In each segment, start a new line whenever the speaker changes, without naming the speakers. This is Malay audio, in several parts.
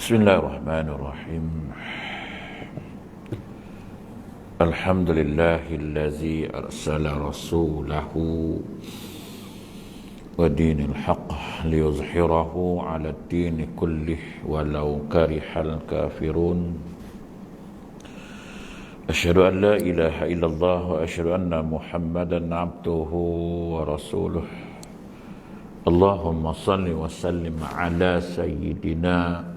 Bismillahirrahmanirrahim. Alhamdulillahillazi arsala rasulahu wa dinil haqq liyuzhirahu ala ad-din kullih walau karihal kafirun. Asyhadu an la ilaha illallah wa asyhadu anna Muhammadan abduhu wa rasuluh. Allahumma salli wa sallim ala sayyidina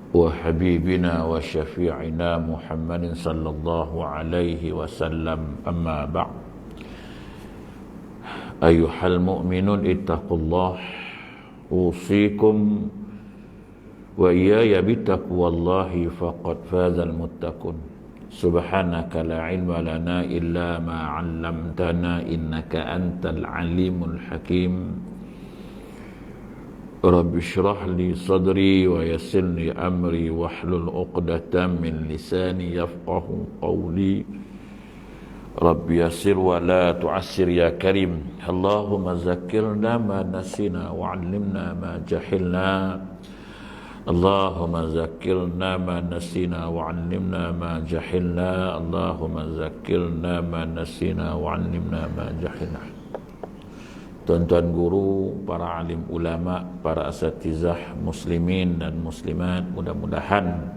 wa habibina wa syafi'ina Muhammadin sallallahu alaihi wasallam, amma ba'd. Ayuhal mu'minun ittaqullah, usikum wa iyaya bitaqwallahi faqad fazal muttaqun. Subhanaka la ilma lana illa ma 'allamtana innaka antal alimul hakim. Rabbi shrah li sadri wa yassir li amri wahlul 'uqdatam min lisani yafqahu qawli. Rabbi yassir wa la tu'assir ya karim. Allahumma zakkirna ma nasina wa 'allimna ma jahilna. Allahumma zakkirna ma nasina wa 'allimna ma jahilna. Allahumma zakkirna ma nasina wa 'allimna ma jahilna. Tuan-tuan guru, para alim ulama, para asatizah muslimin dan muslimat, mudah-mudahan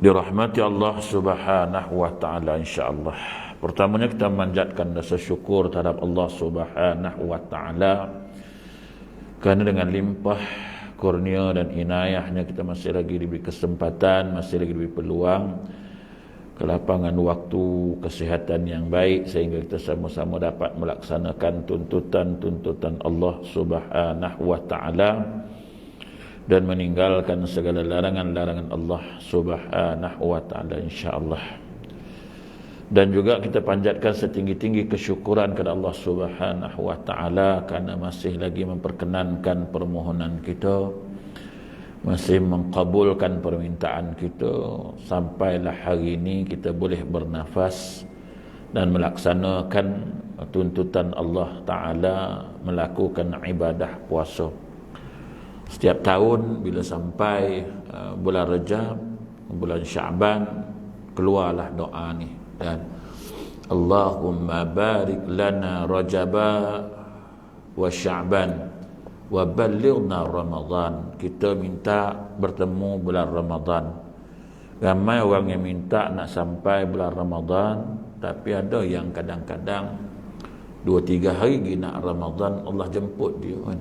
dirahmati Allah Subhanahu wa taala insyaallah. Pertamanya kita memanjatkan rasa syukur terhadap Allah Subhanahu wa taala kerana dengan limpah kurnia dan inayahnya kita masih lagi diberi kesempatan, masih lagi diberi peluang, kelapangan waktu, kesihatan yang baik sehingga kita sama-sama dapat melaksanakan tuntutan-tuntutan Allah Subhanahu wa taala dan meninggalkan segala larangan-larangan Allah Subhanahu wa taala insyaallah. Dan juga kita panjatkan setinggi-tinggi kesyukuran kepada Allah Subhanahu wa taala kerana masih lagi memperkenankan permohonan kita, masih mengkabulkan permintaan kita, sampailah hari ini kita boleh bernafas dan melaksanakan tuntutan Allah Ta'ala melakukan ibadah puasa. Setiap tahun bila sampai bulan Rajab, bulan Sya'ban, keluarlah doa ni, dan Allahumma barik lana Rajaba wa Sya'ban wa ballighna Ramadan. Kita minta bertemu bulan Ramadan. Ramai orang yang minta nak sampai bulan Ramadan, tapi ada yang kadang-kadang 2-3 hari lagi nak Ramadan Allah jemput dia kan.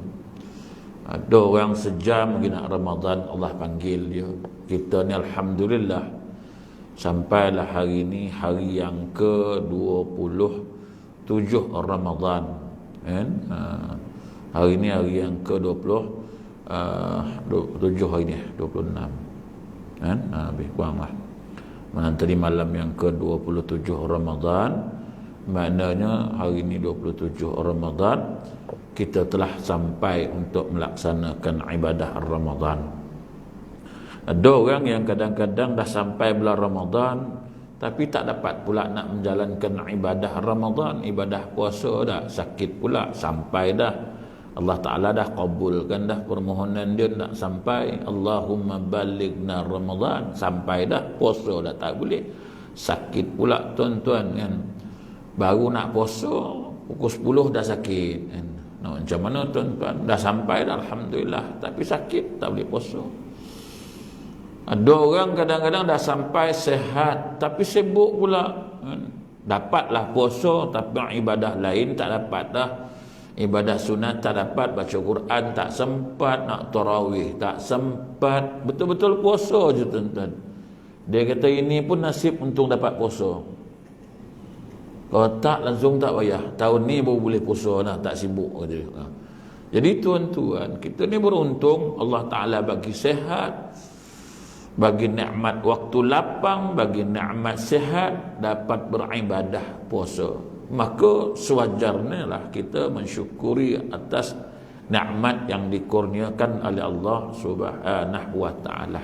Ada orang sejam lagi nak Ramadan Allah panggil dia. Kita ni alhamdulillah sampailah hari ni hari yang ke-27 Ramadan kan. Hari ni hari yang ke-27 hari ni 26 kan, lebih kurang lah. Tadi malam yang ke-27 Ramadan, maknanya hari ni 27 Ramadan kita telah sampai untuk melaksanakan ibadah Ramadan. Ada orang yang kadang-kadang dah sampai bulan Ramadan tapi tak dapat pula nak menjalankan ibadah Ramadan, ibadah puasa dah, sakit pula, sampai dah Allah Ta'ala dah kabulkan dah permohonan dia nak sampai, Allahumma balighna Ramadan, sampai dah, puasa dah tak boleh, sakit pula tuan-tuan kan. Baru nak puasa pukul 10 dah sakit kan. Nah, macam mana tuan-tuan, dah sampai dah alhamdulillah tapi sakit, tak boleh puasa. Ada orang kadang-kadang dah sampai sehat tapi sibuk pula kan. Dapatlah puasa tapi ibadah lain tak dapat dah. Ibadah sunat tak dapat, baca Quran tak sempat, nak tarawih tak sempat, betul-betul puasa je tuan-tuan. Dia kata ini pun nasib untung dapat puasa. Kalau tak langsung tak payah, tahun ni baru boleh puasa dah, tak sibuk kata dia. Jadi tuan-tuan, kita ni beruntung Allah Ta'ala bagi sehat, bagi nikmat waktu lapang, bagi nikmat sehat, dapat beribadah puasa. Maka sewajarnya lah kita mensyukuri atas nikmat yang dikurniakan oleh Allah Subhanahu wa taala.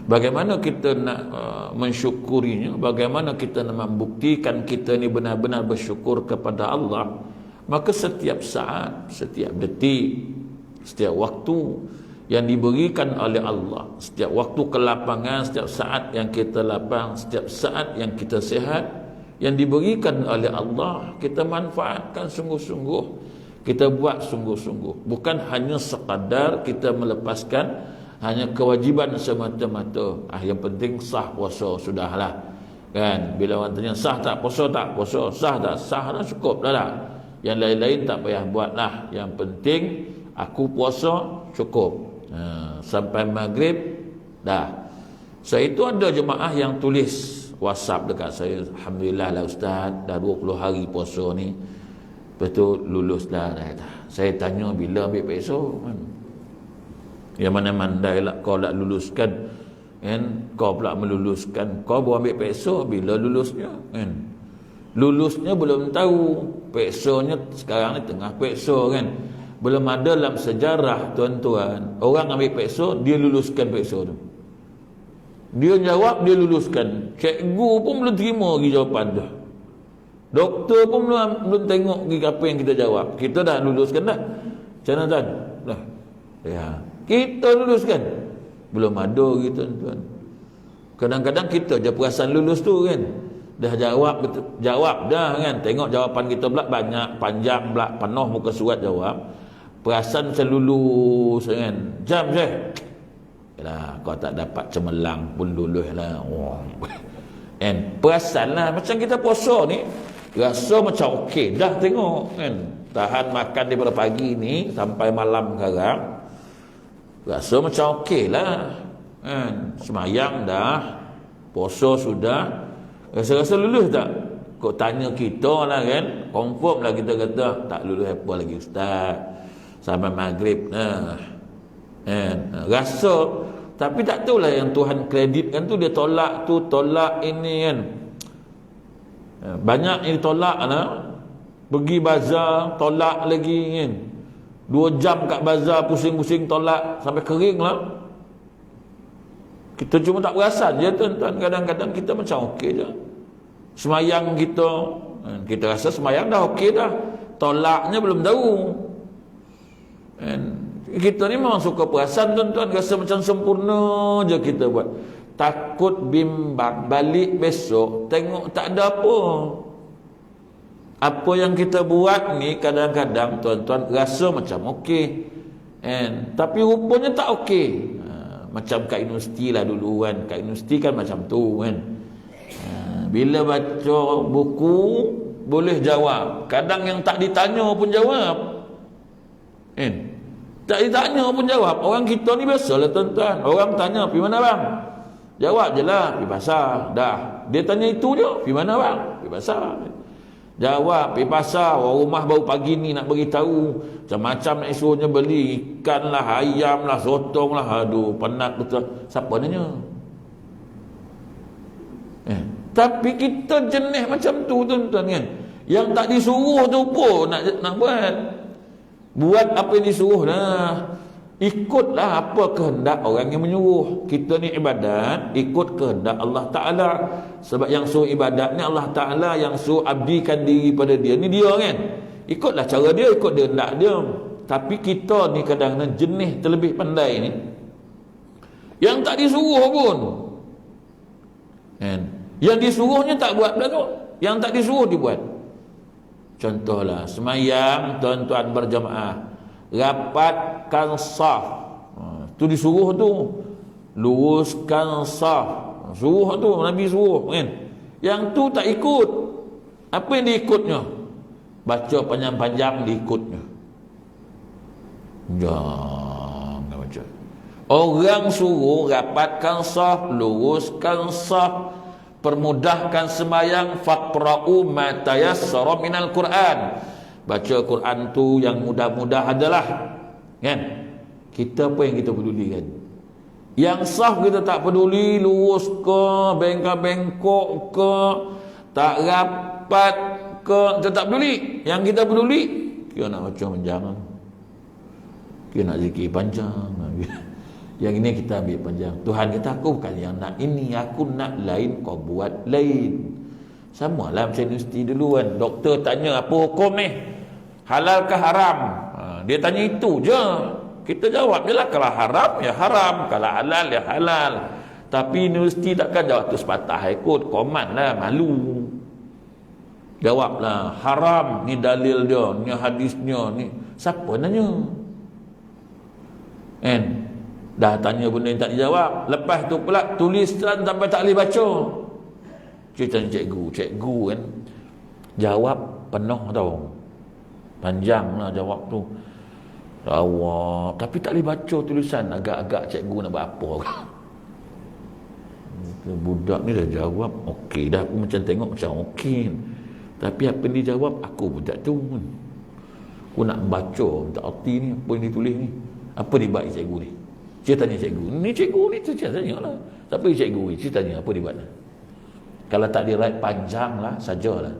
Bagaimana kita nak mensyukurinya, bagaimana kita nak membuktikan kita ni benar-benar bersyukur kepada Allah? Maka setiap saat, setiap detik, setiap waktu yang diberikan oleh Allah. Setiap waktu kelapangan, setiap saat yang kita lapang, setiap saat yang kita sihat, yang diberikan oleh Allah, kita manfaatkan sungguh-sungguh, kita buat sungguh-sungguh. Bukan hanya sekadar kita melepaskan hanya kewajiban semata-mata. Yang penting sah puasa, sudahlah. Kan? Bila orang tanya sah tak puasa, tak puasa, sah tak, sah dah, cukup dah lah. Yang lain-lain tak payah buat lah. Yang penting aku puasa, cukup. Sampai maghrib dah. Saya itu ada jemaah yang tulis WhatsApp dekat saya, alhamdulillah lah ustaz, dah 20 hari puasa ni, betul lulus dah. Saya tanya bila ambil peso kan? Yang mana mandai lah kau nak luluskan kan? Kau pula meluluskan, kau baru ambil peso bila lulusnya kan? Lulusnya belum tahu, pesonya sekarang ni tengah peso kan? Belum ada dalam sejarah tuan-tuan orang ambil peso dia luluskan peso tu. Dia jawab, dia luluskan. Cikgu pun belum terima lagi jawapan tu. Doktor pun belum tengok lagi apa yang kita jawab. Kita dah luluskan dah. Macam mana tuan? Dah. Ya. Kita luluskan. Belum ada lagi tuan-tuan. Kadang-kadang kita je perasan lulus tu kan. Dah jawab betul, jawab dah kan. Tengok jawapan kita pula banyak, panjang pula, penuh muka surat jawab. Perasan macam lulus kan. Jam je. Yalah, kau tak dapat cemerlang pun lulus lah. And perasan lah macam kita puasa ni, rasa macam okey dah tengok kan. Tahan makan daripada pagi ni sampai malam sekarang, rasa macam okey lah kan. Semayang dah, puasa sudah, rasa-rasa lulus tak? Kau tanya kita lah kan, confirm lah kita kata tak lulus apa lagi ustaz, sampai maghrib nah. Rasa, tapi tak tahulah yang Tuhan kreditkan tu, dia tolak tu, tolak ini kan. Banyak yang tolak lah. Pergi bazar tolak lagi kan. 2 jam kat bazar pusing-pusing tolak sampai kering lah. Kita cuma tak perasan je tuan-tuan. Kadang-kadang kita macam okey je. Semayang kita rasa semayang dah okey dah, tolaknya belum tahu. Kita ni memang suka perasan tuan-tuan, rasa macam sempurna je kita buat. Takut bimbang balik besok tengok tak ada apa. Apa yang kita buat ni kadang-kadang tuan-tuan rasa macam okey, tapi rupanya tak okey. Macam kat universiti lah dulu kan. Kat universiti kan macam tu kan. Bila baca buku boleh jawab, kadang yang tak ditanya pun jawab kan. Tak ditanya pun jawab. Orang kita ni biasalah tuan-tuan. Orang tanya, pergi mana bang? Jawab je lah, pergi pasar. Dah. Dia tanya itu je, pergi mana bang? Pergi pasar. Jawab, pergi pasar. Orang rumah baru pagi ni nak beritahu. Macam-macam nak suruhnya beli. Ikan lah, ayam lah, sotong lah. Aduh, penat betul. Siapa nanya? Tapi kita jenis macam tu tuan-tuan kan. Yang tak disuruh tu pun nak buat. Buat apa yang disuruh dah. Ikutlah apa kehendak orang yang menyuruh. Kita ni ibadat, ikut kehendak Allah Ta'ala. Sebab yang suruh ibadat ni Allah Ta'ala, yang suruh abdikan diri pada dia ni dia kan. Ikutlah cara dia, ikut kehendak dia. Tapi kita ni kadang-kadang jenis terlebih pandai ni, yang tak disuruh pun kan. Yang disuruhnya tak buat pula tu. Yang tak disuruh dibuat. Contohlah semayang tuan-tuan berjamaah, rapatkan saf, tu disuruh tu. Luruskan saf, suruh tu, Nabi suruh kan. Yang tu tak ikut. Apa yang diikutnya? Baca panjang-panjang diikutnya. Jangan baca. Orang suruh rapatkan saf, luruskan saf, permudahkan semayang, faqra'u ma tayassara minal Quran. Baca Quran tu yang mudah-mudah adalah kan. Kita apa yang kita pedulikan? Yang sah kita tak peduli, lurus ke, bengkok-bengkok ke, tak rapat ke, kita tak peduli. Yang kita peduli, kita nak baca panjang, kita nak zikir panjang. Yang ini kita ambil panjang. Tuhan kata aku bukan yang nak ini, aku nak lain, kau buat lain. Sama lah macam universiti dulu kan. Doktor tanya apa hukum ni, halal ke haram, dia tanya itu je Kita jawab je lah, kalau haram ya haram, kalau halal ya halal. Tapi universiti takkan jawab tu sepatah ikut, koman lah, malu. Jawablah, haram ni dalil dia, ni hadisnya ni. Siapa nanya? Kan? Dah tanya benda yang tak dijawab. Lepas tu pula tulisan sampai tak boleh baca. Cerita cikgu kan jawab penuh tau. Panjang lah jawab tu. Jawab tapi tak boleh baca tulisan. Agak-agak cikgu nak buat apa. Budak ni dah jawab okey dah, aku macam tengok macam okey. Tapi apa yang dijawab aku pun tak tahu. Aku nak baca tak arti ni, apa yang ditulis ni. Apa dibuat cikgu ni? Dia tanya cikgu. Ni cikgu ni tu dia tanya lah. Siapa cikgu ni? Dia tanya apa dibuat ni? Kalau tak di write panjang lah sajalah.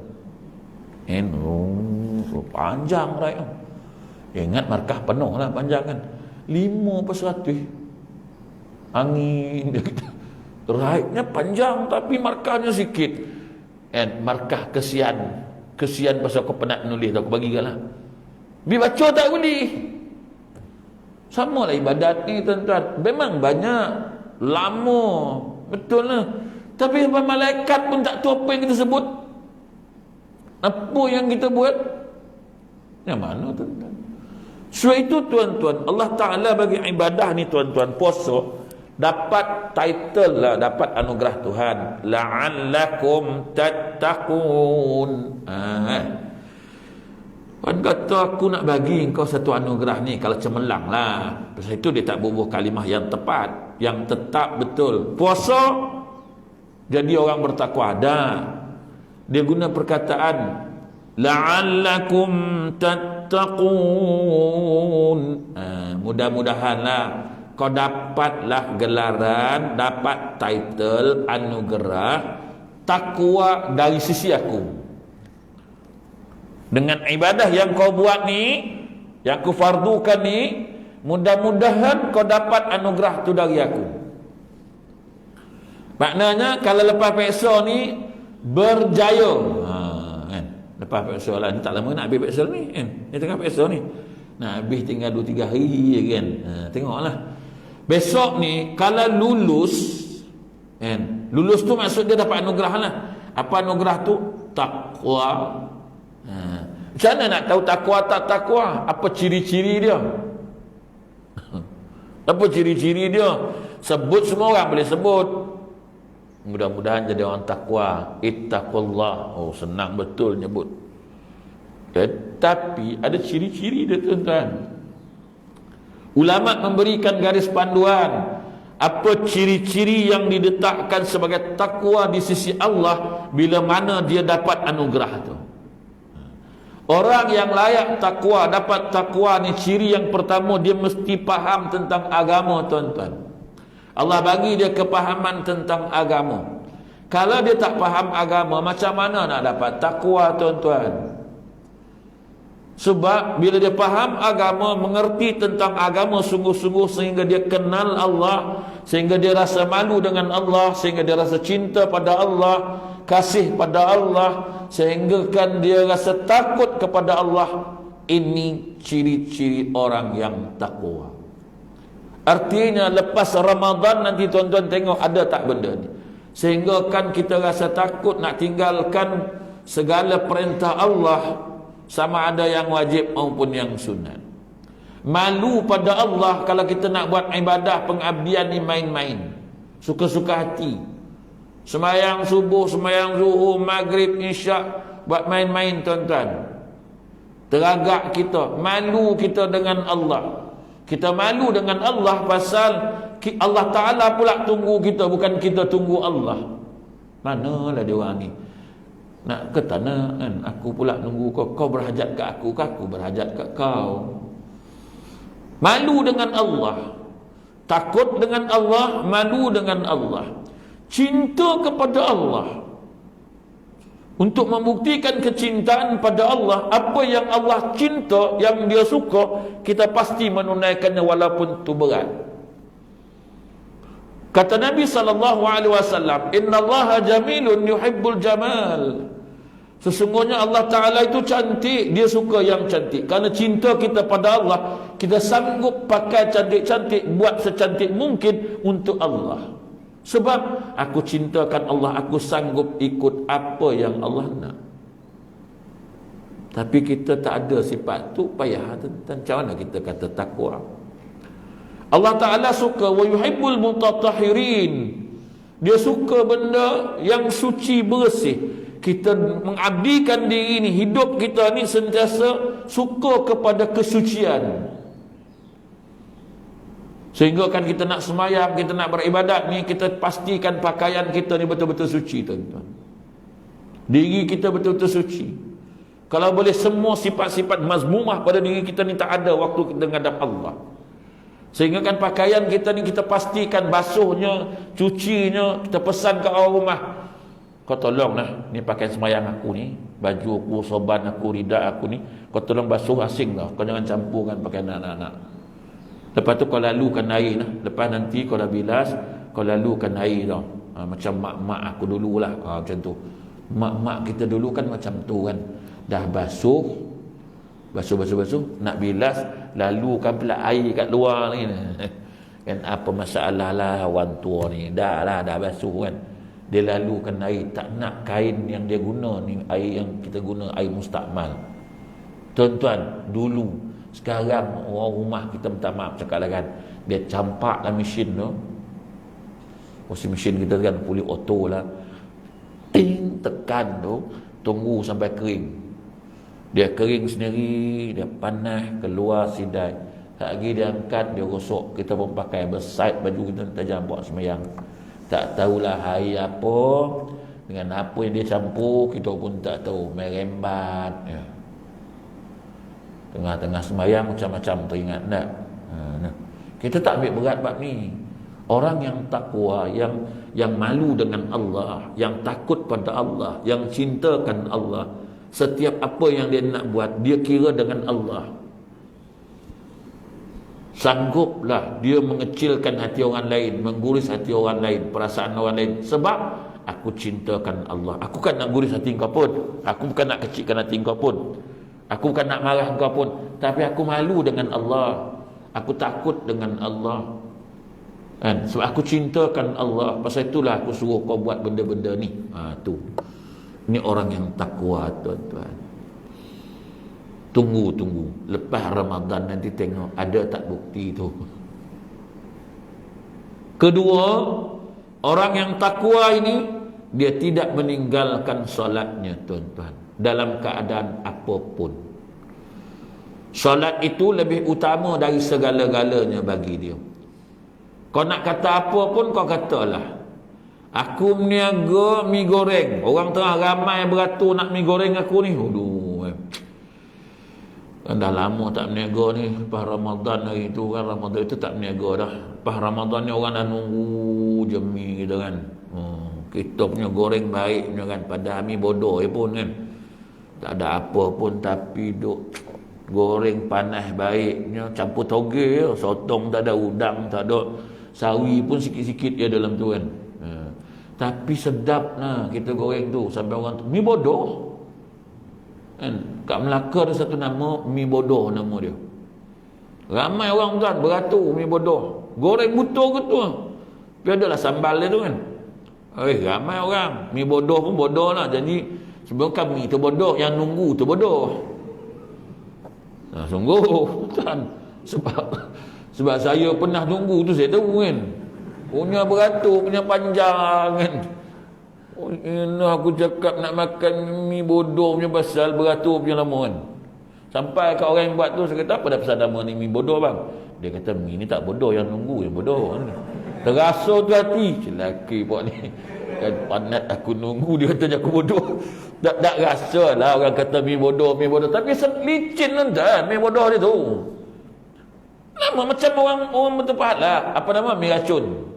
Panjang write. Ingat markah penuh lah panjang kan. 5/100. Angin dia kata. Write-nya panjang tapi markahnya sikit. Markah kesian. Kesian pasal kau penat nulis, aku bagi kan lah. Bila baca tak boleh. Sama lah ibadat ni tuan-tuan. Memang banyak. Lama. Betul lah. Tapi malaikat pun tak tahu apa yang kita sebut. Apa yang kita buat. Yang mana tuan-tuan? Sebab itu tuan-tuan, Allah Ta'ala bagi ibadah ni tuan-tuan, puasa, dapat title lah, dapat anugerah Tuhan. La'allakum tattaqun. Tuhan kata aku nak bagi engkau satu anugerah ni, kalau cemerlang lah. Sebab itu dia tak bubuh kalimah yang tepat, yang tetap betul. Puasa jadi orang bertakwa. Dia guna perkataan la'allakum tattaqun. Mudah-mudahanlah kau dapatlah gelaran, dapat title anugerah takwa dari sisi aku. Dengan ibadah yang kau buat ni, yang ku fardukan ni, mudah-mudahan kau dapat anugerah tu dari aku. Maknanya kalau lepas peksa ni berjaya, kan? Lepas peksa lah, ni tak lama nak habis peksa ni kan? Ni tengah peksa ni, nak habis tinggal 2-3 hari kan? Tengoklah besok ni kalau lulus kan? Lulus tu maksud dia dapat anugerah lah. Apa anugerah tu? Takwa. Macam mana nak tahu takwa tak takwa? Apa ciri-ciri dia? Apa ciri-ciri dia? Sebut semua orang boleh sebut. Mudah-mudahan jadi orang takwa. Ittaqullah. Oh, senang betul nyebut. Tetapi ada ciri-ciri dia tuan-tuan. Ulama memberikan garis panduan. Apa ciri-ciri yang diletakkan sebagai takwa di sisi Allah bila mana dia dapat anugerah tu. Orang yang layak takwa, dapat takwa ni ciri yang pertama, dia mesti faham tentang agama tuan-tuan. Allah bagi dia kepahaman tentang agama. Kalau dia tak faham agama, macam mana nak dapat takwa tuan-tuan? Sebab bila dia faham agama, mengerti tentang agama sungguh-sungguh, sehingga dia kenal Allah, sehingga dia rasa malu dengan Allah, sehingga dia rasa cinta pada Allah, kasih pada Allah, sehingga kan dia rasa takut kepada Allah. Ini ciri-ciri orang yang takwa. Artinya lepas Ramadan nanti tuan-tuan tengok ada tak benda ni, sehingga kan kita rasa takut nak tinggalkan segala perintah Allah, sama ada yang wajib maupun yang sunat. Malu pada Allah kalau kita nak buat ibadah pengabdian ni main-main, suka-suka hati. Semayang subuh, semayang zuhur, maghrib, isyak, buat main-main tuan-tuan. Teragak kita, malu kita dengan Allah. Kita malu dengan Allah pasal Allah Ta'ala pula tunggu kita, bukan kita tunggu Allah. Manalah dia orang ni. Nak ke tanah kan, aku pula nunggu kau. Kau berhajat ke aku berhajat ke kau. Malu dengan Allah, takut dengan Allah, malu dengan Allah, cinta kepada Allah. Untuk membuktikan kecintaan pada Allah, apa yang Allah cinta, yang dia suka, kita pasti menunaikannya walaupun itu berat. Kata Nabi SAW, Inna Allaha jamilun yuhibbul jamal. Sesungguhnya Allah Ta'ala itu cantik. Dia suka yang cantik. Karena cinta kita pada Allah, kita sanggup pakai cantik-cantik, buat secantik mungkin untuk Allah. Sebab aku cintakan Allah, aku sanggup ikut apa yang Allah nak. Tapi kita tak ada sifat tu, payah. Macam mana kita kata takwa? Allah Ta'ala suka wa yuhibbul mutatahhirin. Dia suka benda yang suci bersih. Kita mengabdikan diri ni, hidup kita ni sentiasa suka kepada kesucian. Sehingga kan kita nak semayang, kita nak beribadat ni, kita pastikan pakaian kita ni betul-betul suci, tuan-tuan. Diri kita betul-betul suci. Kalau boleh semua sifat-sifat mazmumah pada diri kita ni tak ada waktu kita menghadap Allah. Sehingga kan pakaian kita ni kita pastikan basuhnya, cucinya, kita pesan ke orang rumah, kau tolonglah, ni pakaian semayang aku ni, baju aku, sorban aku, rida aku ni, kau tolong basuh asing tau, kau jangan campurkan pakaian anak-anak. Lepas tu kau lalukan air lah. Lepas nanti kau dah bilas, kau lalukan air tau. Macam mak-mak aku dululah, macam tu. Mak-mak kita dulu kan macam tu kan, dah basuh, nak bilas, lalukan pula air kat luar ni. Kan apa masalah lah orang tua ni, dah basuh kan, dia lalukan air, tak nak kain yang dia guna ni, air yang kita guna, air mustakmal. Tuan-tuan, dulu, sekarang orang rumah kita minta maaf cakap lah kan, dia campak lah mesin tu, washing mesin kita kan pulih auto lah, ting, tekan tu, tunggu sampai kering. Dia kering sendiri, dia panas, keluar sidai. Lagi dia angkat, dia gosok. Kita pun pakai bersait baju kita, tajam buat semayang. Tak tahulah air apa, dengan apa yang dia campur, kita pun tak tahu. Merembat ya. Tengah-tengah semayang macam-macam teringat tak? Kita tak ambil berat bab ni. Orang yang takwa, yang malu dengan Allah, yang takut pada Allah, yang cintakan Allah, setiap apa yang dia nak buat, dia kira dengan Allah. Sangguplah dia mengecilkan hati orang lain, mengguris hati orang lain, perasaan orang lain. Sebab aku cintakan Allah. Aku kan nak guris hati kau pun, aku bukan nak kecilkan hati kau pun, aku bukan nak marah kau pun, tapi aku malu dengan Allah, aku takut dengan Allah kan? Sebab aku cintakan Allah, pasal itulah aku suruh kau buat benda-benda ni. Tu ni orang yang takwa, tuan-tuan. Tunggu lepas Ramadan nanti tengok ada tak bukti tu. Kedua, orang yang takwa ini, dia tidak meninggalkan solatnya, tuan-tuan, dalam keadaan apapun. Solat itu lebih utama dari segala-galanya bagi dia. Kau nak kata apa pun kau katalah, aku meniaga mi goreng, orang tengah ramai beratur nak mi goreng aku ni. Kan dah lama tak meniaga ni. Lepas Ramadan hari tu kan, Ramadan itu tak meniaga dah. Lepas Ramadan ni orang dah nunggu je mi kita kan. Kita punya goreng baik punya kan, pada mi bodoh pun kan, tak ada apa pun, tapi duk goreng panas baik punya, campur toge, sotong tak ada, udang tak ada, sawi pun sikit-sikit je dalam tu kan. Tapi sedap lah kita goreng tu, sampai orang tu mi bodoh kan. Kat Melaka ada satu nama, mi bodoh nama dia. Ramai orang tuan beratur mi bodoh, goreng betul-betul. Tapi adalah sambal dia tu kan. Ramai orang mi bodoh pun bodoh lah. Jadi sebab kami tu bodoh, yang nunggu tu bodoh. Sungguh tuan, sebab saya pernah tunggu tu, saya tahu kan, punya beratur, punya panjang kan. Aku cakap nak makan mi bodoh punya pasal beratur punya lama kan. Sampai kat orang yang buat tu, saya kata apa dah pasal nama ni mi bodoh bang? Dia kata mi ni tak bodoh, yang nunggu yang bodoh. Terasa tu hati, celaki buat ni kan, panat aku nunggu, dia kata aku bodoh. Tak rasa lah orang kata mi bodoh, tapi licin kan mi bodoh dia tu. Nama macam orang bertempat lah, apa nama, mi racun.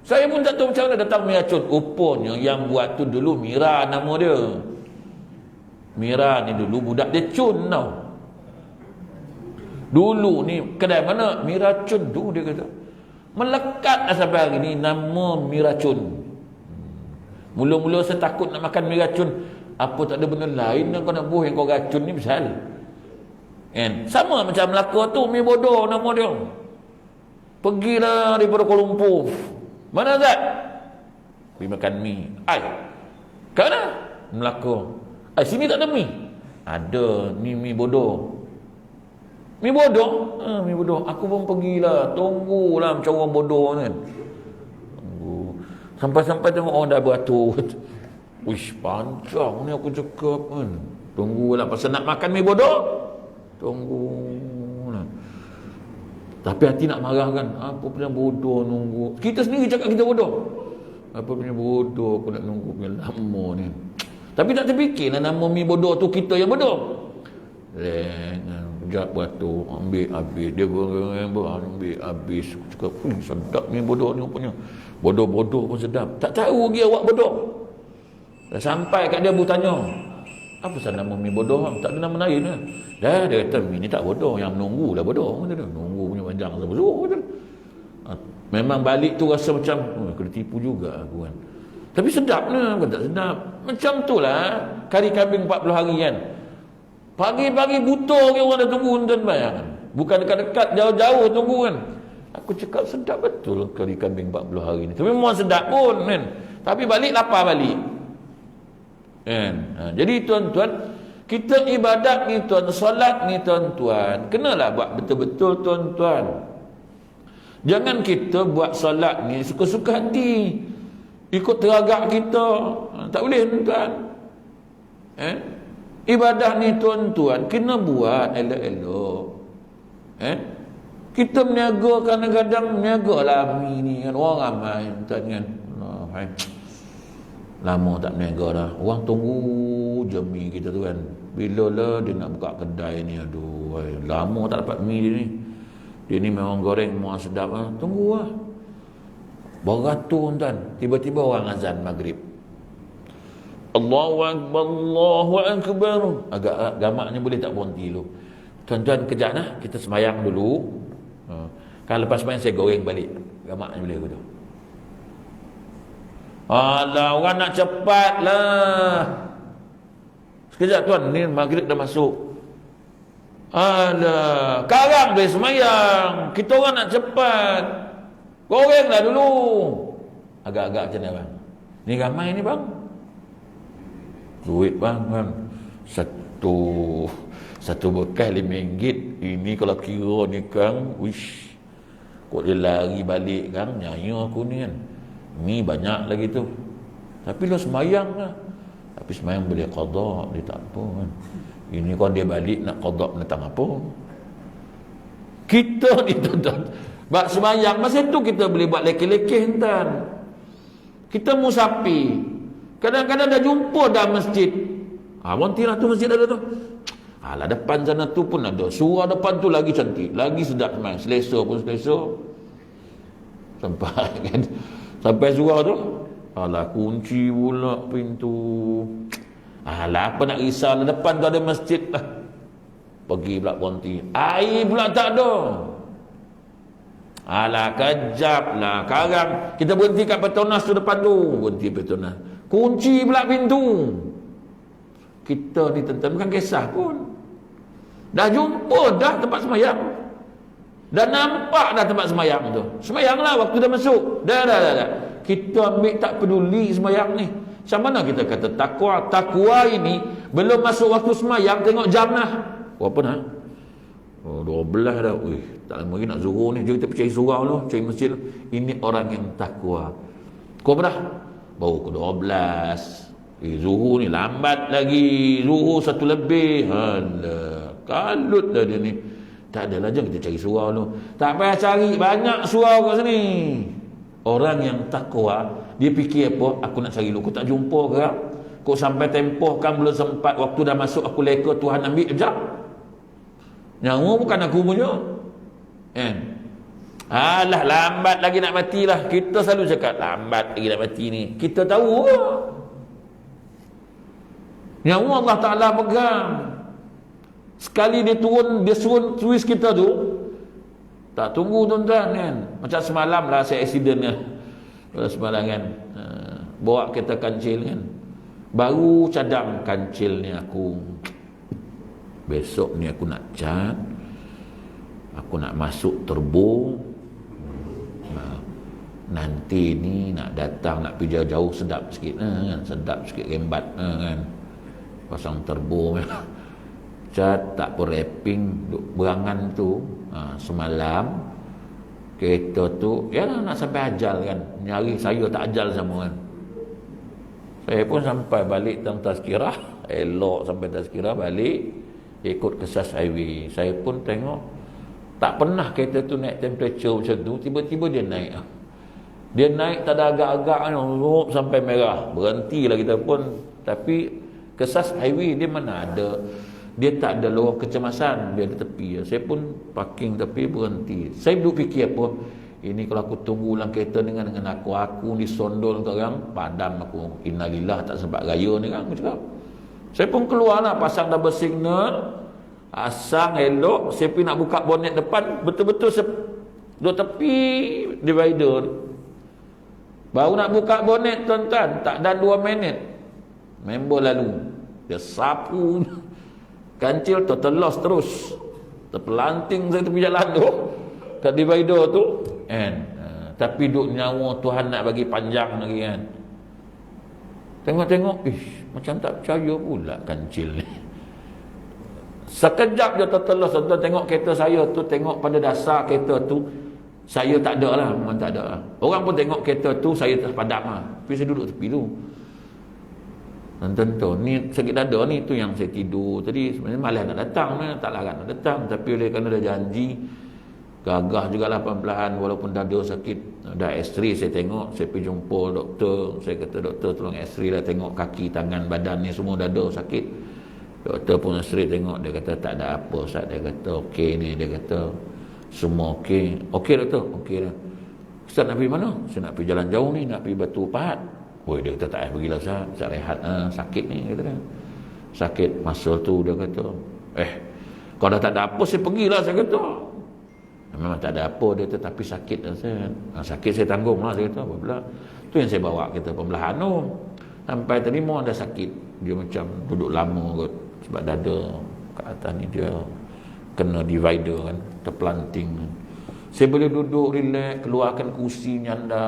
Saya pun tak tahu macam mana datang mi racun. Rupanya yang buat tu dulu Mira nama dia. Mira ni dulu budak dia cun tau. Dulu ni kedai mana mi racun tu, dia kata melekat lah sampai hari ni nama mi racun. Mula-mula saya takut nak makan mi racun. Apa tak ada benda lain yang kau nak buh yang kau racun ni pasal? Kan? Sama macam Melaka tu, mi bodoh nama dia. Pergilah daripada Kuala Lumpur. Mana Zat? Pergi makan mi. Ai. Kat mana? Melaka. Ai, sini tak ada mi. Ada, ni mi bodoh. Mi bodoh? Mi bodoh. Aku pun pergilah. Tunggulah macam orang bodoh kan. Tunggu. Sampai-sampai tengok orang dah beratur. Wish, panjang ni aku cakap kan. Tunggulah. Pasal nak makan mi bodoh? Tunggulah. Tapi hati nak marah kan. Apa punya bodoh nunggu. Kita sendiri cakap kita bodoh. Apa punya bodoh aku nak nunggu punya lama ni. Tapi tak terfikirlah nama mi bodoh tu kita yang bodoh. Sekejap beratur, ambil habis. Dia ambil habis. Aku cakap, sedap ni bodoh ni rupanya. Bodoh-bodoh pun sedap. Tak tahu dia awak bodoh. Dah sampai kat dia bertanya, apa pasal nama mi bodoh? Tak ada nama lain lah. Dah, dia kata, mi ni tak bodoh. Yang menunggu lah bodoh. Nunggu punya panjang sampai suruh. Memang balik tu rasa macam, kena tipu juga aku kan. Tapi sedap lah, bukan tak sedap. Macam tu lah, kari kambing 40 hari kan. Pagi-pagi buta ke orang dah tunggu tuan bayang. Bukan dekat-dekat, jauh-jauh tunggu kan. Aku cakap sedap betul kari kambing 40 hari ni. Tapi memang sedap pun kan. Tapi balik lapar balik. Kan? Jadi tuan-tuan, kita ibadat ni tuan, solat ni tuan-tuan, kenalah buat betul-betul tuan-tuan. Jangan kita buat solat ni suka-suka hati. Ikut teragak kita. Tak boleh tuan-tuan. Ibadah ni tuan-tuan kena buat elok-elok. Kita meniaga kadang-kadang meniaga lah mi ni kan. Orang ramai tuan kan. Lama tak meniaga dah. Orang tunggu je mi kita tu kan. Bila lah dia nak buka kedai ni, aduh, lama tak dapat mi dia ni. Dia ni memang goreng muat sedap lah. Tunggu lah. Beratur tuan. Tiba-tiba orang azan maghrib. Allahu Akbar, Allahu Akbar. Agak gamaknya boleh tak berhenti dulu. Tuan-tuan kejap lah. Kita semayang dulu. Kalau lepas semayang saya goreng balik. Gamaknya boleh aku tu. Alah, orang nak cepat lah. Sekejap tuan, ni maghrib dah masuk. Alah, sekarang boleh semayang. Kita orang nak cepat. Gorenglah dulu. Agak-agak macam mana bang? Ni ramai ni bang. Duit bang kan. Satu bekas RM5. Ini kalau kira ni kang, wish. Kok dia lari balik kang, nyanyi aku ni kan. Ni banyak lagi tu. Tapi lo semayang lah. Tapi semayang boleh qada, dia tak apa kan. Ini kalau dia balik nak qada menentang apa. Kita ni tuan-tuan, bak semayang masa tu kita boleh buat lekeh-lekeh tuan. Kita musafir. Kadang-kadang dah jumpa dah masjid. Montilah tu masjid ada tu. Alah, depan sana tu pun ada. Surah depan tu lagi cantik, lagi sedap main. Selesa pun selesa. Sampai kan. Sampai surah tu, alah kunci pula pintu. Alah, apa nak risau lah, depan tu ada masjid lah. Pergi pula berhenti. Air pula tak ada. Alah, kejap lah. Sekarang kita berhenti kat Petronas tu depan tu. Berhenti Petronas. Kunci pula pintu. Kita ni tentang bukan kisah pun. Dah jumpa dah tempat semayang. Dah nampak dah tempat semayang tu. Semayanglah waktu dah masuk. Dah. Kita ambil tak peduli semayang ni. Macam mana kita kata takwa? Takwa ini belum masuk waktu semayang, tengok jam lah. Berapa nak? 12 dah. Tak lama lagi nak zuhur ni. Jom kita percaya surau tu, cari masjid tu. Ini orang yang takwa. Kau berapa dah? Baru ke 12. Zuhur ni lambat lagi. Zuhur 1 lebih. Alah, kalut dah dia ni. Tak adalah, jom kita cari surau tu. Tak payah cari, banyak surau kat sini. Orang yang takwa, dia fikir apa? Aku nak cari dulu, aku tak jumpa ke? Kau sampai tempoh kan belum sempat, waktu dah masuk aku leka, Tuhan ambil sekejap. Nyawa bukan aku punya. Alah, lambat lagi nak matilah. Kita selalu cakap lambat lagi nak mati ni. Kita tahu ke? Nyawa Allah Ta'ala pegang. Sekali dia turun, dia suruh twist kita tu, tak tunggu tuan-tuan kan. Macam semalam lah saya accident kan. Semalam kan, bawa kereta kancil kan. Baru cadang kancil ni aku, besok ni aku nak cat, aku nak masuk turbo. Nanti ni nak datang, nak pergi jauh-jauh, sedap sikit kan, sedap sikit rembat kan, pasang turbo cat, tak apa wrapping, duk berangan tu. Semalam kereta tu ya nak sampai ajal kan, nyari saya tak ajal sama kan. Saya pun sampai balik tang tazkirah, elok sampai tazkirah balik ikut ke SAS Highway. Saya pun tengok tak pernah kereta tu naik temperature macam tu, tiba-tiba dia naik. Dia naik tak ada agak-agak sampai merah. Berhentilah kita pun. Tapi ke SAS Highway dia mana ada, dia tak ada lorong kecemasan, dia ada tepi. Saya pun parking tepi, berhenti. Saya duduk fikir apa, ini kalau aku tunggu dalam kereta dengan aku disondol sekarang, padam aku. Innalillah, tak sempat raya ni kan, aku cakap. Saya pun keluar lah, pasang double signal, asang elok. Saya pergi nak buka bonet depan, betul-betul duduk tepi divider tu. Baru nak buka bonet tuan-tuan, tak dan 2 minit member lalu, dia sapu kancil tu, terlos terus, terpelanting saya tepi jalan tu kat divider tu kan. Tapi duk nyawa Tuhan nak bagi panjang lagi kan. Tengok-tengok, macam tak percaya pula kancil ni. Sekejap je tertelos tuan-tuan, tengok kereta saya tu, tengok pada dasar kereta tu saya tak ada lah, memang tak ada lah. Orang pun tengok kereta tu, saya terpadam lah. Tapi saya duduk tepi tu. Tentu ni sakit dada ni, tu yang saya tidur tadi. Sebenarnya malas nak datang, tak larat nak datang. Tapi oleh kerana dah janji, gagah jugalah pelan-pelan. Walaupun dada sakit, dah x-ray saya tengok. Saya pergi jumpa doktor. Saya kata, doktor tolong x-ray lah, tengok kaki, tangan, badan ni semua dada sakit. Doktor pun x-ray tengok, dia kata tak ada apa Ustaz. Dia kata okey ni, dia kata semua okey. Okey doktor, okey dah. Ustaz nak pergi mana? Saya nak pergi jalan jauh ni, nak pergi Batu Pahat. Oh, dia kata tak payah pergilah Ustaz, Ustaz rehat, sakit ni, kata kan. Sakit masa tu, dia kata. Kalau dah tak ada apa, saya pergilah, saya kata. Memang tak ada apa, dia kata, tapi sakit dah saya. Sakit saya tanggung lah, saya kata. Apa pula? Tu yang saya bawa kita pembelahan tu. Sampai tadi mau ada sakit. Dia macam duduk lama kot. Sebab dada kat atas ni dia kena divider kan, terpelanting. Saya boleh duduk relax, keluarkan kursi nyanda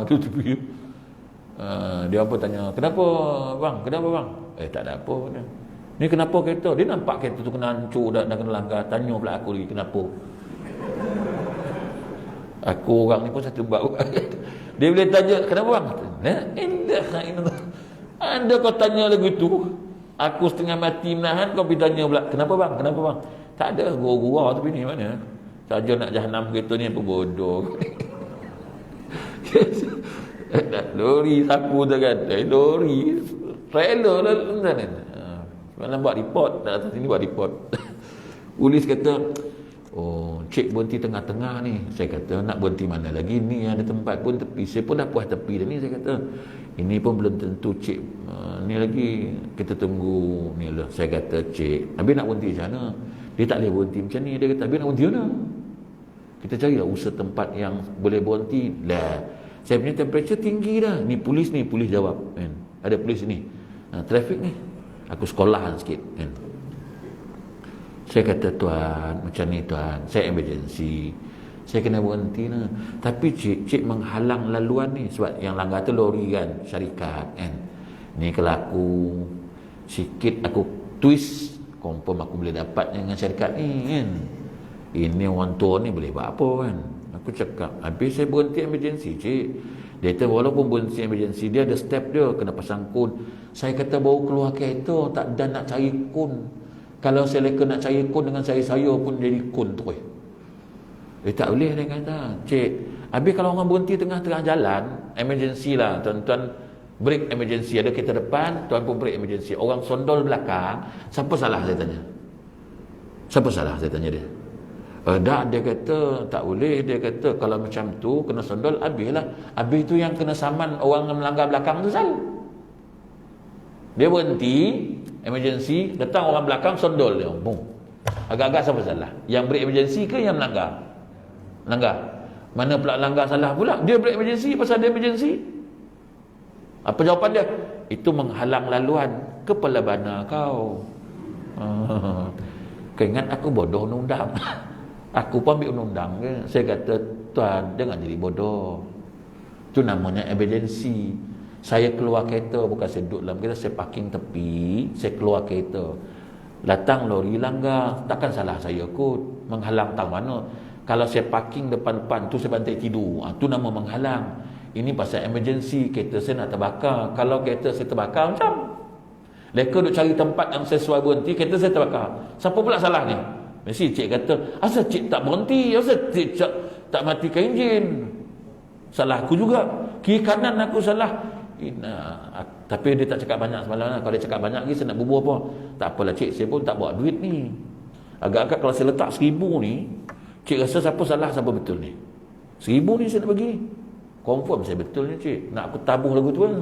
tu tepi. Dia apa tanya, kenapa bang? Kenapa bang? Tak ada apa. Ni kenapa kereta? Dia nampak kereta tu kena hancur, dah kena langgar. Tanya pula aku lagi, kenapa? Aku orang ni pun satu bab. Dia boleh tanya, kenapa bang? Anda kau tanya lagu tu, aku setengah mati menahan, kau pergi tanya pula, kenapa bang? Kenapa bang? Tak ada, gua-gua tapi ni mana? Saja nak jahanam kereta ni apa bodoh. Lori sapu tu kan. Lori trailer lah tuan-tuan. Semalam buat report, datang sini buat report. Polis kata, oh, cik berhenti tengah-tengah ni. Saya kata, nak berhenti mana lagi? Ni ada tempat pun tepi. Saya pun dah puas tepi dah ni. Saya kata, ini pun belum tentu cik. Ni lagi kita tunggu ni lah. Saya kata, cik, habis nak berhenti macam mana? Dia tak boleh berhenti macam ni. Dia kata, habis nak berhenti mana? Kita carilah usaha tempat yang boleh berhenti. Lah, saya punya temperature tinggi dah. Ni polis jawab kan. Ada polis ni, trafik ni. Aku sekolahan sikit kan. Saya kata, tuan, macam ni tuan, saya emergency, saya kena berhenti lah. Tapi cik menghalang laluan ni. Sebab yang langgar tu lori kan, syarikat kan. Ni kalau aku sikit aku twist, confirm aku boleh dapat dengan syarikat ni kan. Ini orang tua ni boleh buat apa kan. Aku cakap, habis saya berhenti emergency cik. Dia kata walaupun berhenti emergency, dia ada step dia, kena pasang kun. Saya kata baru keluar kereta, tak dan nak cari kun. Kalau saya leka nak cari kun dengan saya pun jadi kun terus. Tak boleh dia kata, cik. Habis kalau orang berhenti tengah-tengah jalan, emergency lah tuan-tuan, break emergency, ada kereta depan, tuan pun break emergency. Orang sondol belakang, siapa salah saya tanya? Siapa salah saya tanya dia? Dah, dia kata tak boleh. Dia kata kalau macam tu kena sondol, habislah. Habis tu yang kena saman orang yang melanggar belakang tu salah. Dia berhenti emergency, datang orang belakang sondol dia. Boom. Agak-agak siapa salah? Yang break emergency ke yang melanggar? Melanggar. Mana pula langgar salah pula? Dia break emergency pasal dia emergency. Apa jawapan dia? itu menghalang laluan kepala bana kau. Kau ingat aku bodoh undang. Aku pun ambil undang ke. Saya kata, tuan jangan jadi bodoh. Itu namanya emergency. Saya keluar kereta, bukan saya duduk dalam kereta, saya parking tepi, saya keluar kereta. Datang lori langgar, takkan salah saya kot. Menghalang tang mana. Kalau saya parking depan-depan tu saya bantai tidur. Tu nama menghalang. Ini pasal emergency, kereta saya nak terbakar. Kalau kereta saya terbakar macam mereka duk cari tempat yang sesuai berhenti, kereta saya terbakar. Siapa pula salah ni? Mesti cik kata, asal cik tak berhenti, asal cik tak matikan enjin. Salah aku juga. Kiri kanan aku salah. Tapi dia tak cakap banyak semalam. Kalau dia cakap banyak lagi, saya nak berbual apa? Tak apalah cik, saya pun tak bawa duit ni. Agak-agak kalau saya letak 1,000 ni, cik rasa siapa salah, siapa betul ni? 1,000 ni saya nak bagi. Confirm saya betul ni cik. Nak aku tabuh lagu tu lah.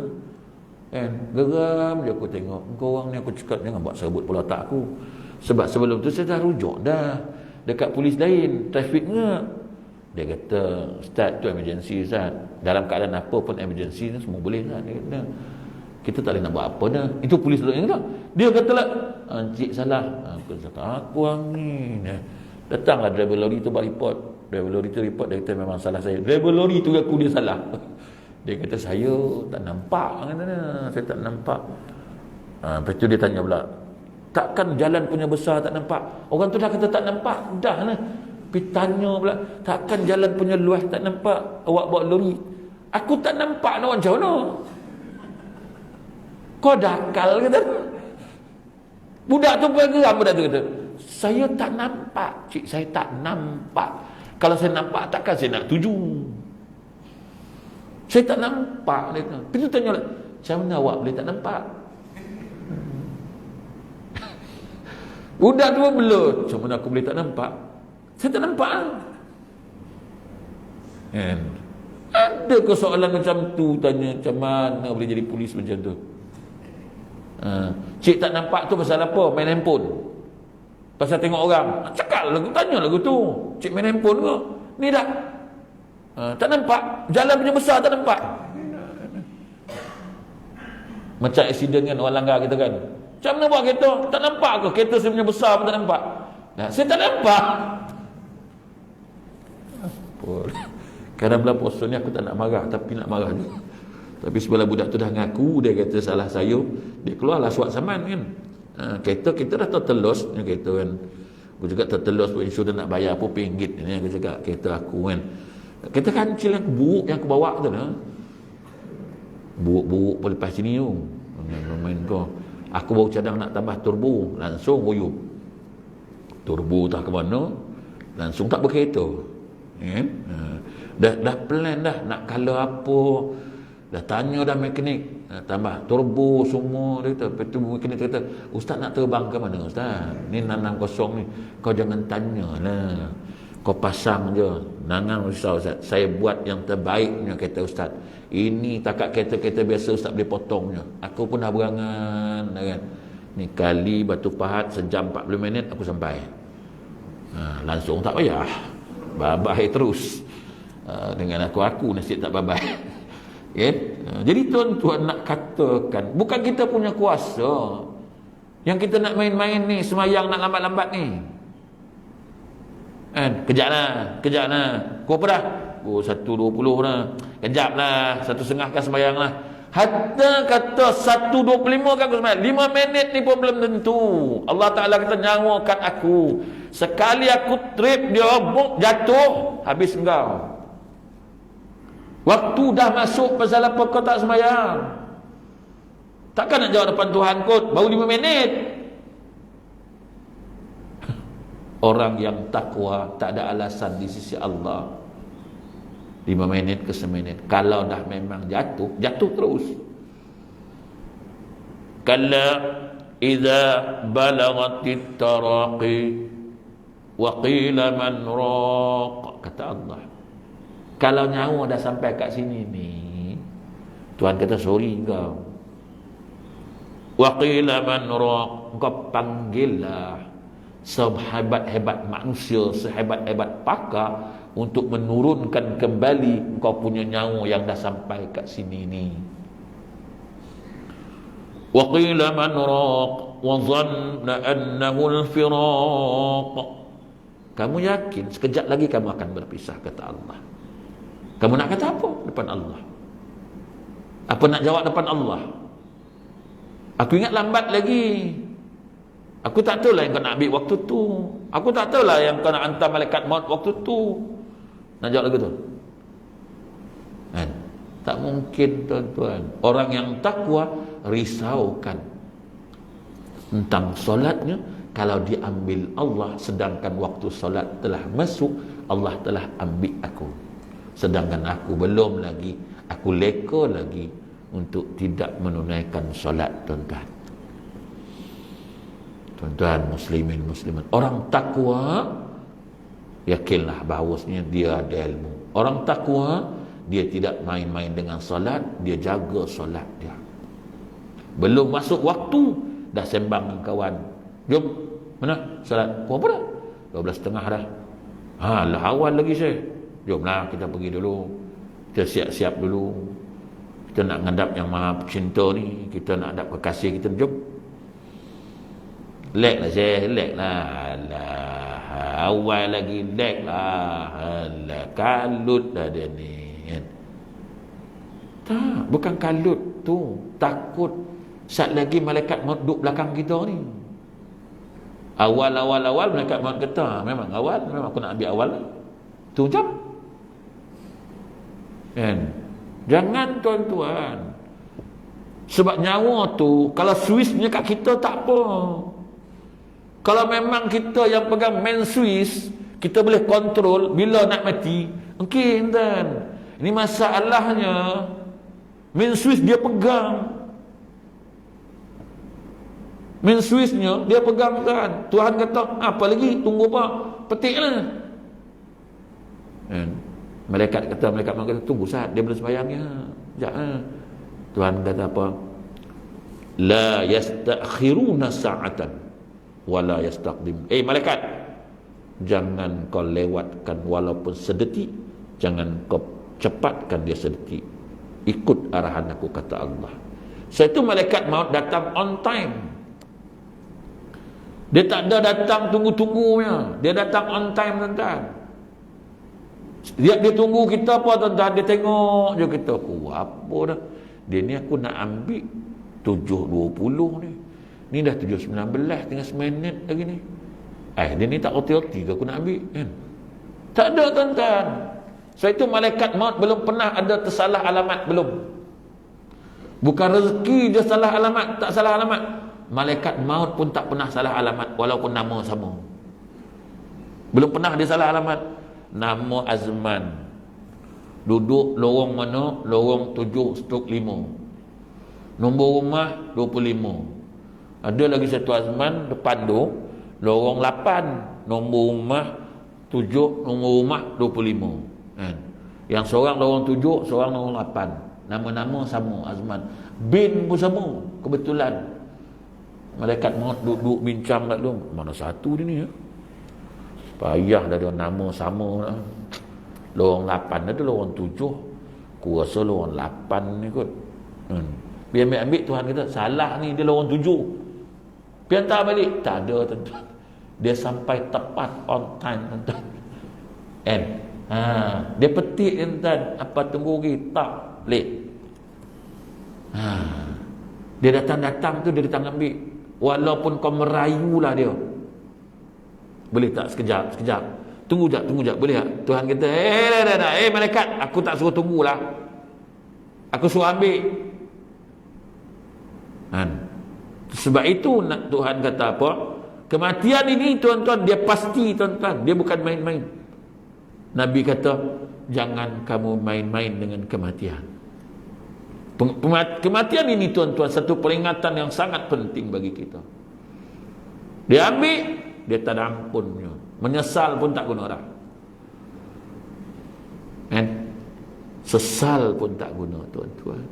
Geram je aku tengok kau orang ni. Aku cakap jangan buat serabut pula otak aku. Sebab sebelum tu saya dah rujuk dah dekat polis lain, traffic ngak. Dia kata, Ustaz tu emergency Ustaz. Dalam keadaan apa pun emergency ni semua boleh Ustaz. Dia kata, kita tak boleh nak buat apa dah. Itu polis dulu yang kata. Dia kata lah, cik salah. Aku kata, aku orang ni. Datanglah driver lori tu buat report. Driver lori tu report, dia kata memang salah saya. Driver lori tu aku dia salah. Dia kata saya tak nampak, katanya. Saya tak nampak. Lepas tu dia tanya pula, takkan jalan punya besar tak nampak? Orang tu dah kata tak nampak, dah lah. Pergi tanya pula, takkan jalan punya luas tak nampak? Awak bawa lori. Aku tak nampak nak macam mana? Kau dakal kata. Budak tu pun geram, budak tu kata, saya tak nampak cik, saya tak nampak. Kalau saya nampak takkan saya nak tuju. Saya tak nampak. Dia kata. Lepas tu tanya lah, macam mana awak boleh tak nampak? Budak tu pun belut. Macam mana aku boleh tak nampak? Saya tak nampak. Ada ke soalan macam tu? Tanya macam mana boleh jadi polis macam tu? Cik tak nampak tu pasal apa? Main handphone. Pasal tengok orang. Cakap lagu, tanya lagu tu. Cik main handphone ke? Ni dah. Tak nampak. Jalan punya besar tak nampak. Macam aksiden kan, orang langgar kita kan. Macam mana buat kereta? Tak nampak ke? Kereta saya punya besar pun tak nampak. Saya tak nampak. Kadang bulan puasa ni aku tak nak marah, tapi nak marah juga. Tapi sebelah budak tu dah ngaku, dia kata salah saya. Dia keluarlah suat saman kan. Kereta kita dah tertelus ni kereta kan. Aku juga tertelus pun insurans nak bayar apa RM1 ni aku cakap kereta aku kan. Kereta kancil yang buruk yang aku bawa tu lah. Buruk-buruk pun lepas sini tu. Main kau. Aku baru cadang nak tambah turbo, langsung huyup. Turbo tak ke mana, langsung tak berkereta. Kan? Dah plan dah nak color apa. Dah tanya dah mekanik, tambah turbo semua. Dia kata, lepas tu mekanik kata, Ustaz nak terbang ke mana Ustaz? Ni 660 ni. Kau jangan tanya lah. Kau pasang je. Jangan risau Ustaz. Saya buat yang terbaiknya kata Ustaz. Ini takat kereta-kereta biasa Ustaz boleh potongnya. Aku pun dah berangan kan. Ni kali Batu Pahat sejam 40 minit aku sampai. Langsung tak payah. Babai terus. Dengan aku nasib tak babai. Jadi tuan-tuan nak katakan, bukan kita punya kuasa. Yang kita nak main-main ni, semayang nak lambat-lambat ni. Kejap lah. Kau apa dah? 1.20 dah. Kejap lah, 1.30 kan semayang lah. Hatta kata 1.25 kan aku semayang. 5 minit ni pun belum tentu. Allah Ta'ala kata nyawakan aku. Sekali aku trip, dia jatuh, habis engkau. Waktu dah masuk, pasal apa kau tak semayang? Takkan nak jawab depan Tuhan kot, baru 5 minit. Orang yang takwa tak ada alasan di sisi Allah. 5 minit ke seminit. Kalau dah memang jatuh terus. Kalla idza balagatit taraqi wa qila man raq, kata Allah. Kalau nyawa dah sampai kat sini ni, Tuhan kata sorry kau. Wa qila man raq, kau panggillah sehebat-hebat manusia, sehebat-hebat pakar untuk menurunkan kembali kau punya nyawa yang dah sampai kat sini ni. Wa qila man raq wa dhanna annahu al-firaq. Kamu yakin sekejap lagi kamu akan berpisah, kata Allah. Kamu nak kata apa depan Allah? Apa nak jawab depan Allah? Aku ingat lambat lagi. Aku tak tahu lah yang kau nak ambil waktu tu. Aku tak tahu lah yang kau nak hantar malaikat maut waktu tu. Nak jawab lagu tu? Kan? Tak mungkin, tuan-tuan. Orang yang takwa risaukan tentang solatnya. Kalau diambil Allah, sedangkan waktu solat telah masuk, Allah telah ambil aku. Sedangkan aku belum lagi, aku leka lagi untuk tidak menunaikan solat, tuan-tuan. Tuan-tuan, muslimin, muslimat. Orang takwa, yakinlah bahawasanya dia ada ilmu. Orang takwa, dia tidak main-main dengan solat, dia jaga solat dia. Belum masuk waktu, dah sembang dengan kawan. Jom, mana solat? Apa dah? 12.30 dah. Lah awal lagi saya. Jomlah kita pergi dulu. Kita siap-siap dulu. Kita nak ngadap yang maha cinta ni. Kita nak hadap kekasih kita. Jom. Lag lah saya. Lag lah. Alah. Awal lagi lag lah. Alah. Kalut dah dia ni. Tak. Bukan kalut tu. Takut. Saat lagi malaikat maut duduk belakang kita ni. Awal malaikat maut kata, memang awal, memang aku nak ambil awal lah. Tu jam. Kan? Jangan, tuan-tuan. Sebab nyawa tu, kalau Swiss punya kat kita tak apa. Kalau memang kita yang pegang main Swiss, kita boleh kontrol bila nak mati, mungkin, kan? Ini masalahnya, main Swiss dia pegang. Main Swissnya dia pegang, kan. Tuhan kata, apa lagi? Tunggu apa? Petiklah. Malaikat kata, tunggu saat dia belum sembahyangnya. Sekejap. Tuhan kata apa? La yastakhiruna sa'atan wa la yastaqdim. Malaikat, jangan kau lewatkan walaupun sedetik, jangan kau cepatkan dia sedetik. Ikut arahan aku, kata Allah. Satu malaikat maut datang on time. Dia tak ada datang tunggu-tunggunya. Dia datang on time, tuan-tuan. Dia tunggu kita apa, tuan-tuan? Dia tengok je kita. Aku apa dah. Dia ni aku nak ambil 7.20 ni. Ni dah 7.19, tinggal seminit lagi ni. Dia ni tak roti-roti ke aku nak ambil, kan? Tak ada, tuan-tuan. Sebab itu malaikat maut belum pernah ada tersalah alamat, belum. Bukan rezeki dia salah alamat, tak salah alamat. Malaikat maut pun tak pernah salah alamat, walaupun nama sama. Belum pernah dia salah alamat. Nama Azman, duduk lorong mana? Lorong 7/5. Nombor rumah 25. Ada lagi satu Azman depan tu, lorong 8, nombor rumah 7, nombor rumah 25, kan? Yang seorang lorong 7, seorang lorong 8. Nama-nama sama Azman. Bin pun sama, kebetulan. Malaikat maut duduk bincang kat tu. Mana satu dia ni, ya? Payah dah dia nama sama lah. Lorong 8 dah tu, lorong 7. Aku rasa lorong 8 ni kot. Biar ambil Tuhan kata, salah ni, dia lorong 7. Biar hantar balik. Tak ada, tuan-tuan. Dia sampai tepat on time, tuan-tuan. Dia petik, tuan-tuan. Apa tunggu lagi? Tak, late. Dia datang-datang tu, dia datang ambil. Walaupun kau merayulah dia. Boleh tak sekejap? Tunggu jap. Boleh tak? Tuhan kata, malaikat, aku tak suruh tunggulah. Aku suruh ambil. Sebab itu Tuhan kata apa? Kematian ini, tuan-tuan, dia pasti, tuan-tuan. Dia bukan main-main. Nabi kata, jangan kamu main-main dengan kematian. Kematian ini, tuan-tuan, satu peringatan yang sangat penting bagi kita. Dia ambil, dia tak ada ampunnya. Menyesal pun tak guna dah. Sesal pun tak guna, tuan-tuan.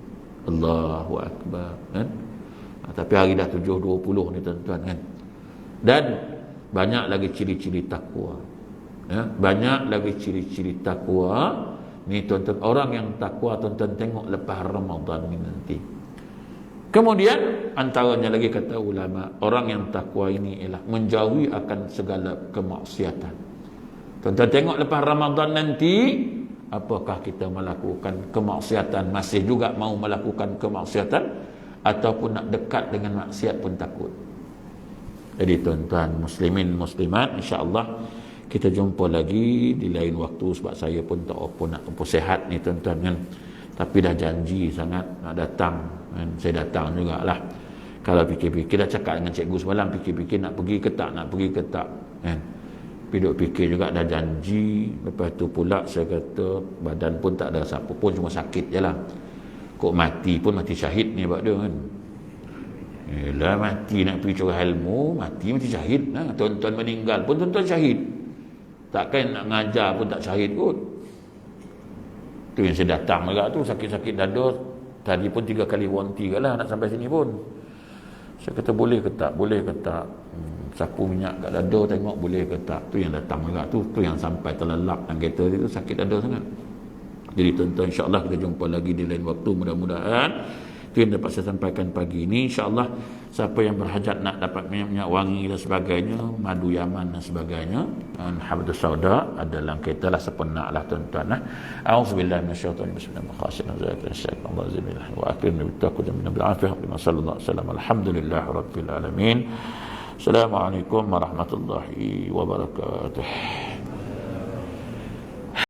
Allahu Akbar, kan? Tapi hari dah 7.20 ni, tuan-tuan, kan? Dan banyak lagi ciri-ciri takwa, ya? Banyak lagi ciri-ciri takwa. Ni, tuan-tuan, orang yang takwa, tuan-tuan, tengok lepas Ramadan ni nanti. Kemudian antaranya lagi kata ulama, orang yang takwa ini ialah menjauhi akan segala kemaksiatan. Tuan-tuan tengok lepas Ramadan nanti, apakah kita melakukan kemaksiatan, masih juga mau melakukan kemaksiatan, ataupun nak dekat dengan maksiat pun takut. Jadi tuan-tuan muslimin muslimat, insya-Allah kita jumpa lagi di lain waktu, sebab saya pun tak apa nak sihat ni tuan-tuan kan. Tapi dah janji sangat nak datang kan. Saya datang jugalah. Kalau fikir-fikir, dah cakap dengan cikgu semalam, fikir-fikir nak pergi ke tak kan. Duduk fikir juga, dah janji. Lepas tu pula saya kata badan pun tak ada siapa pun, cuma sakit je lah. Kok mati pun mati syahid ni buat dia kan. Yelah, mati nak pergi curah ilmu, mati syahid lah. Tuan-tuan meninggal pun tuan-tuan syahid. Takkan nak ngajar pun tak syahid kot. Tu yang saya datang juga tu, sakit-sakit dada. Tadi pun 3 kali wanti lah nak sampai sini pun. Saya kata boleh ke tak, sapu minyak kat dada tengok boleh ke tak. Tu yang datang juga tu yang sampai terlelap dalam kereta tu, sakit dada sangat. Jadi tuan-tuan, insya-Allah kita jumpa lagi di lain waktu, mudah-mudahan itu yang dapat saya sampaikan pagi ini. InsyaAllah siapa yang berhajat nak dapat minyak wangi dan sebagainya, madu Yaman dan sebagainya, habdus sauda adalah kita lah sepenak lah tuan-tuan lah. A'udzubillahi minasyaitanir rajim. Bismillahirrahmanirrahim. Wa akhirna bittaqwa min al-afiyah. Sallallahu alaihi wasallam. Alhamdulillahirabbil alamin. Assalamualaikum warahmatullahi wabarakatuh.